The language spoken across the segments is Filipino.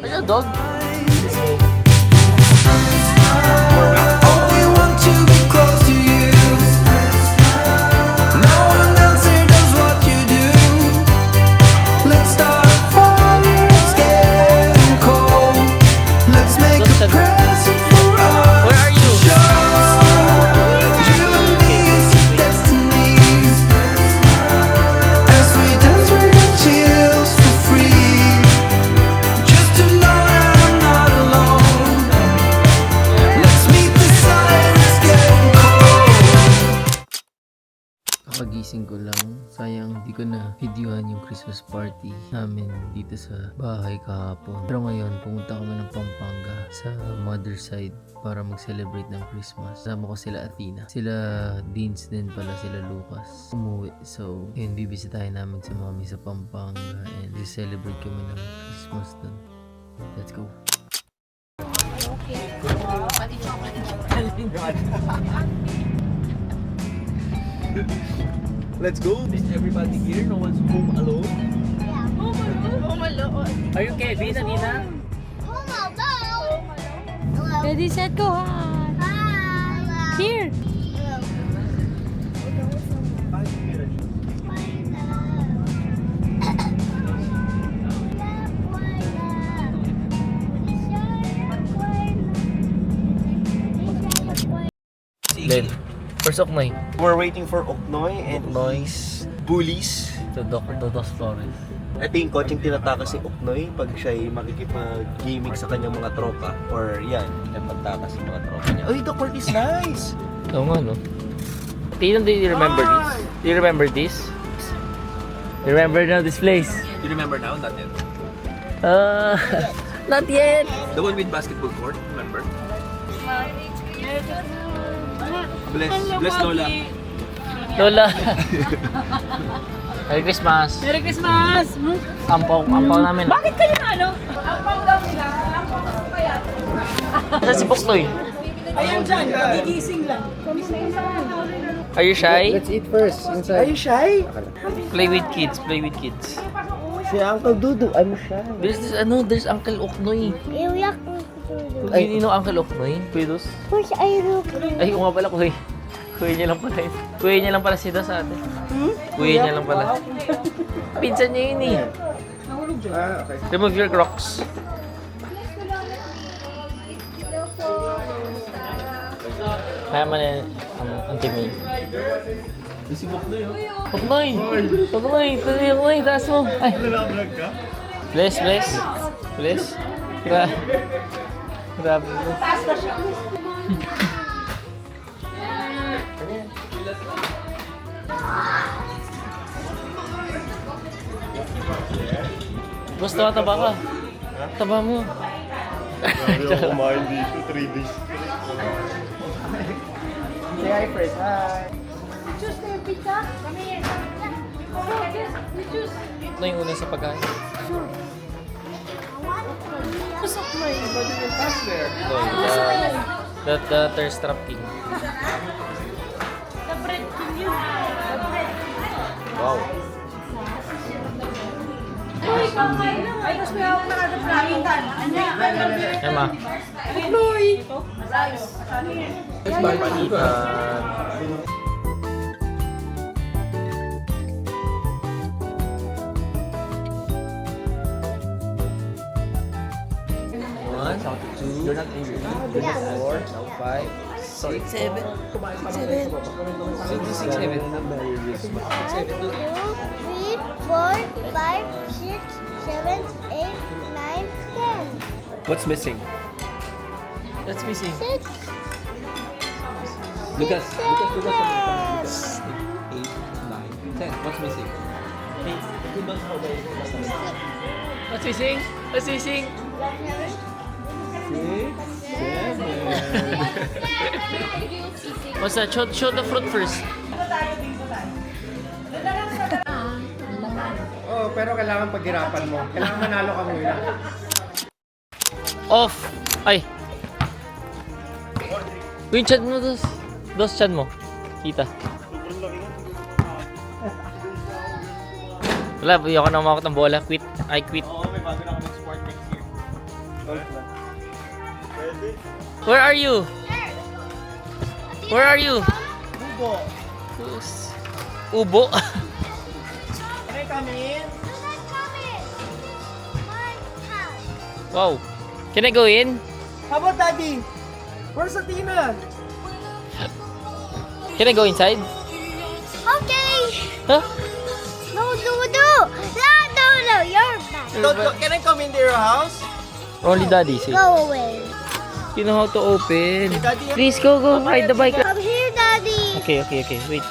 Ayan, dog. Only want to be close to you. No one else here does what you do. Let's start a fire, it's getting cold. Let's make a present for us. Where are you? You and me's destiny. As we dance, we're gonna chills for free. Just to know that I'm not alone. Let's meet the sun, it's getting cold. Kagising ko lang. Sayang di ko na videohan yung Christmas party namin dito sa bahay kahapon. Pero ngayon, pumunta kami ng Pampanga sa mother side para mag-celebrate ng Christmas. Kasama ko sila Athena. Sila Deans din pala, sila Lucas. Umuwi. So, yun, bibisitahin namin si mommy sa Pampanga and celebrate kami ng Christmas dun. Let's go. Let's go. Is everybody here? No one's home alone? Home alone. Are you Kevin, Athena? Home alone. Hello. Ready, set, go. Hi. Hi. Here. Len. First Oknoy. We're waiting for Oknoy and Oknoy's bullies. To Dos Flores. Ito yung coaching tinatakas si Oknoy pag siya'y makikipag-gaming sa kanyang mga tropa. Or yan, pinapagtakas sa mga tropa niya. Uy, the court is nice! Oo nga, no? Tino, do you remember this? Do you remember this? You remember now this place? You remember now? Not yet. Not yet! The one with basketball court, remember? Bless Lola. Lola! Merry Christmas! Merry Christmas! Ampaw namin. Bakit kayo na ano? Saan si Poktoy? Ayan dyan, nagigising lang. Are you shy? Let's eat first. Inside. Are you shy? Play with kids, play with kids. Si Uncle Dudu, I'm shy. There's Uncle Oknoy. Iuyak ko. Ay, you know Uncle Oknoy? Kuya Dos? Push ay look. Ay, oo nga pala, kuya. Kuya niya lang pala yun. Kuya niya lang pala si Dos ate. Kuya niya lang pala. Pinsan niya yun eh. Ah, okay. Remove your Crocs. Kaya man yan, ang Timmy. Si Oknoy, oh. Oknoy! Oknoy! Taas mo! Ay! Bless! Grabe. Basta taba ka. Taba mo. Grabe ako kumain dito, 3 days. Say hi first. Hi. Choose na yung pizza. Kami yan. Choose. Ito yung una sa pagkain. Pusok mo yun. Pass there. The thirst trap king. The bread king yun. The bread. Wow. Uy, kamay na. Ay, gusto yung nakadaplangitan. Emma. Uknoy. Panitan. One, two, You're not angry. 4, 5, 6, 7. 7. 2, 3, 4, 5, 6, 7, 8, 9, 10. What's missing? That's missing. 6, Lucas. 8, 9, 10. What's missing? What's missing? What's missing? 6, 7. What's that? Show the fruit first. Oh, pero kailangan paghirapan mo. Kailangan manalo ka muna. Off! Ay! Yung chan mo, Dos. Dos, chan mo. Kita. Wala, ayoko na umakot ng bola. Quit. I quit. Oo, may bago na kami sport next year. Where are you? Where are you? Ubo. Ubo. Can I come in? Wow. Can I go in? How about Daddy? Where's Athena? Can I go inside? Okay. Huh? No, you're bad. Don't go. Can I come into your house? Only daddy, say. Go away. You know how to open. Daddy, Please go, ride the bike. Come here, Daddy. Okay, wait.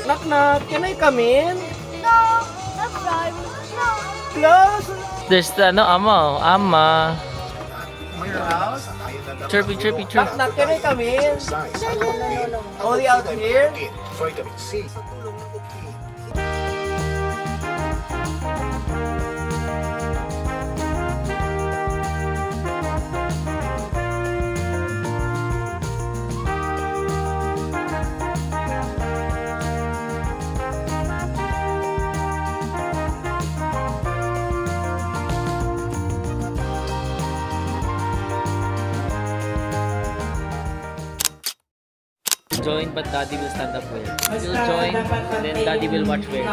knock knock. Can I come in? No, that's right. No. Close. There's the, ama. Your house? Chirpy. Knock knock. Can I come in? No. Only out here? Join, but daddy will stand up where? You'll join, then daddy will watch where?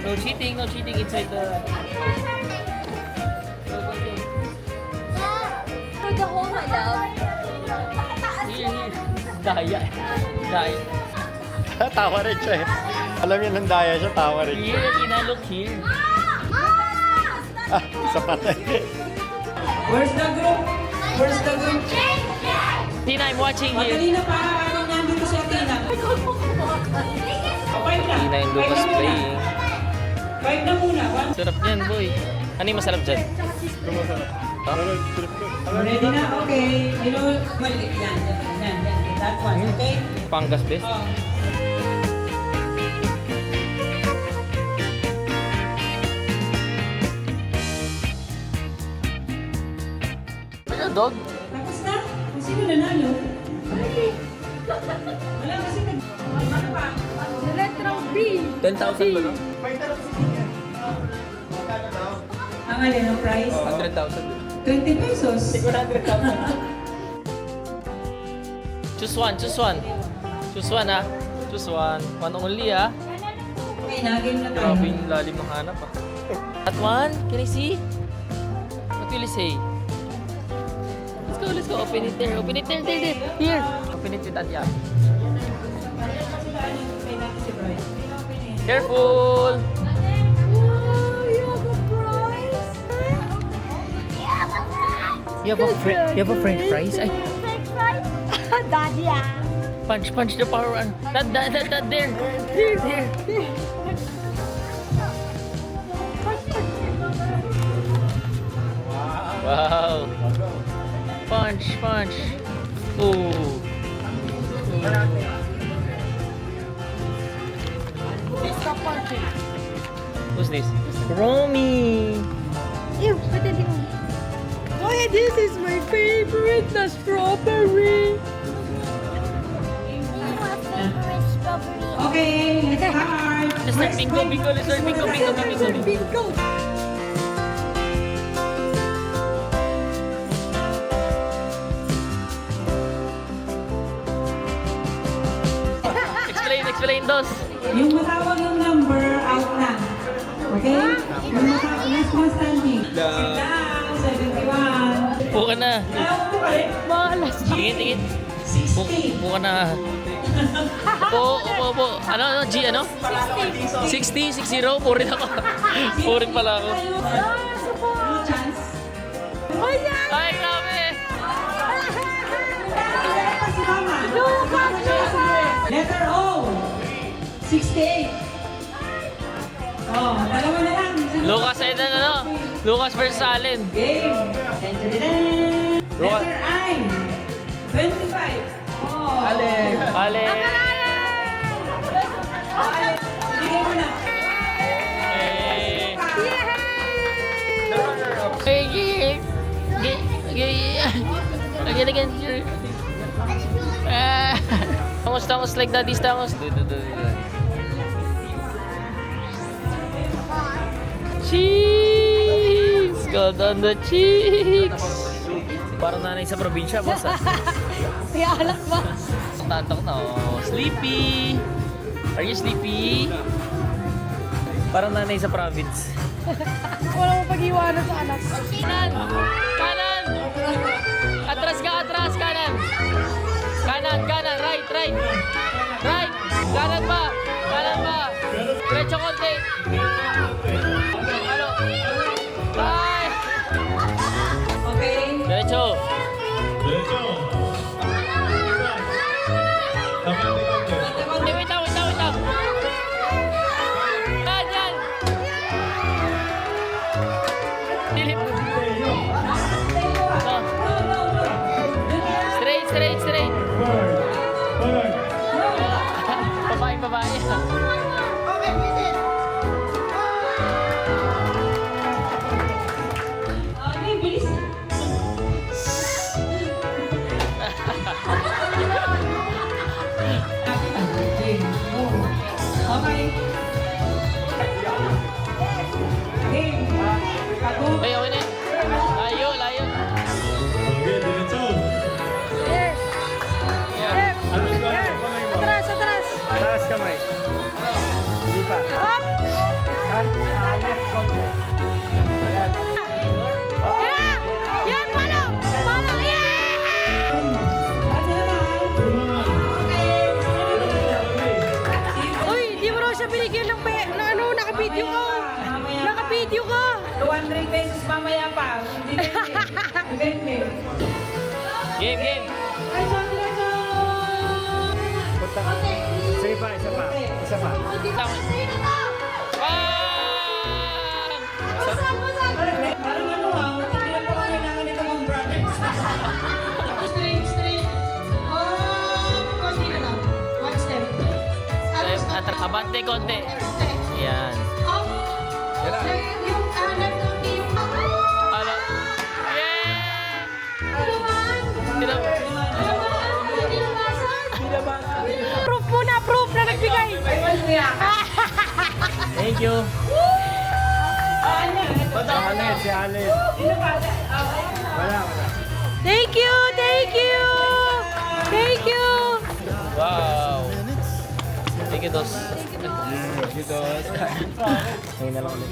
No cheating inside the... For the home, my love. Here. Daya. Tawa rin siya eh. Alam niya nang daya siya, tawa rin siya. Here, Tina, look here. Sapat eh. Where's the group? Tina, I'm watching here. Kanina pa, nandito si Athena. Five na. Tina and Lucas playing. Five na muna. Sarap niyan, boy. Ano yung masarap dyan? Huh? Ready na? Okay. You know, maliit yan. That one, okay? Pangas best. Oh. Ano, dog? Tapos na? Kung sino nanalo? Wala kasi ano pa? The letter B. 10,000 ba, no? Ang alin ang price? 100,000. 20 pesos. Choose one. Choose one, ha? Choose one. One only, ha? Okay, naging na tayo. Grabe yung lalim ng hanap, ha? That one? Can I see? What will you say? Let's go. Open it there. There. Here. Open it with that, yeah. Careful! You have a French fries? Ay, Daddy, punch the power one. That there. There. Wow. Punch. Oh. Stop punching. Who's this? Romy. Ew, put it in. Oh, this is my favorite, the strawberry. Favorite strawberry. Okay, let's start. Let's start bingo. Bingo. Explain those. Yung matawag yung number, out na. Okay? Yung matawag, last one standing. Down, 71. Upo ka na. Ayaw ko pa rin. Malas. Tingin. Upo ka na. Upo. Ano? G, ano? 60. Purin ako. Purin pala ako. No chance. Ay, grabe. Si Mama. Letter O. 68. Oh, dalawa na lang. Lucas and ano? Lucas versus Allen. Game. Letter I. 25. Oh. Allen. Sige mo na. Again. Tangos, like daddy's tangos. Cheeks! God on the cheeks! Parang nanay sa probinsya, boss ah. Kaya alak ba? Tantok na, oh. Sleepy! Are you sleepy? Parang nanay sa province. Wala mo pag-iwanan sa anak. Kanan! Kanan! Atras ka, atras! Kanan! Kanan, kanan! Right, right! Right! Kanan ba? Kanan ba? Diretso konti! Ano? Right! Okay. Diretso! Wait lang, wait lang, wait lang! Yan! Dilip! Ito. Straight, straight, straight! Babae, babae. Okay, bilis. Okay. Game. Ako. Ay, okay na yun. Layo, layo. Yes. Yes. Atras, atras. Taas kamay. Hindi pa. Up. Yeah. Yan, palo. Palo, yeah! Ano naman? Uy, di mo raw siya binigyan ng na ano, naka-video ka. Mamaya. Naka-video ka. 200 pesos mamaya pa. Hindi depende. Game, game. Ay, sorry, Sige pa, isa pa. Isa pa. Bang! Parang ano hindi na pa kailangan nito mga brothers. Straight, straight. Konti na lang. One step. Abante konti. Yan. Up. Yung left konti yung Ano? Yeah! Tinam- Proof muna, proof na nagbigay. Thank you. Alet, si Alet. Wala. Thank you, thank you. Thank you. Wow. Thank you, Dos. Ngayon na lang ulit.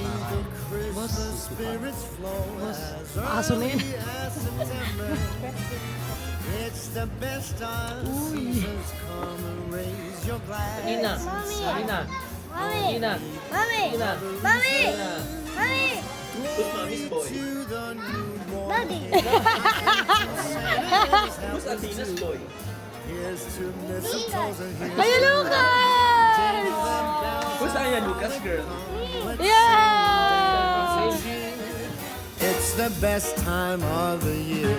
Aso na yun. Ina. Ina. Mami! Ina. Mami! Ina. Mami! Ina. Mami! Who's mommy's boy? Daddy! Who's Athena's boy? Ay, Lucas! Who's Aya Lucas girl? Yeah! It's the best time of the year.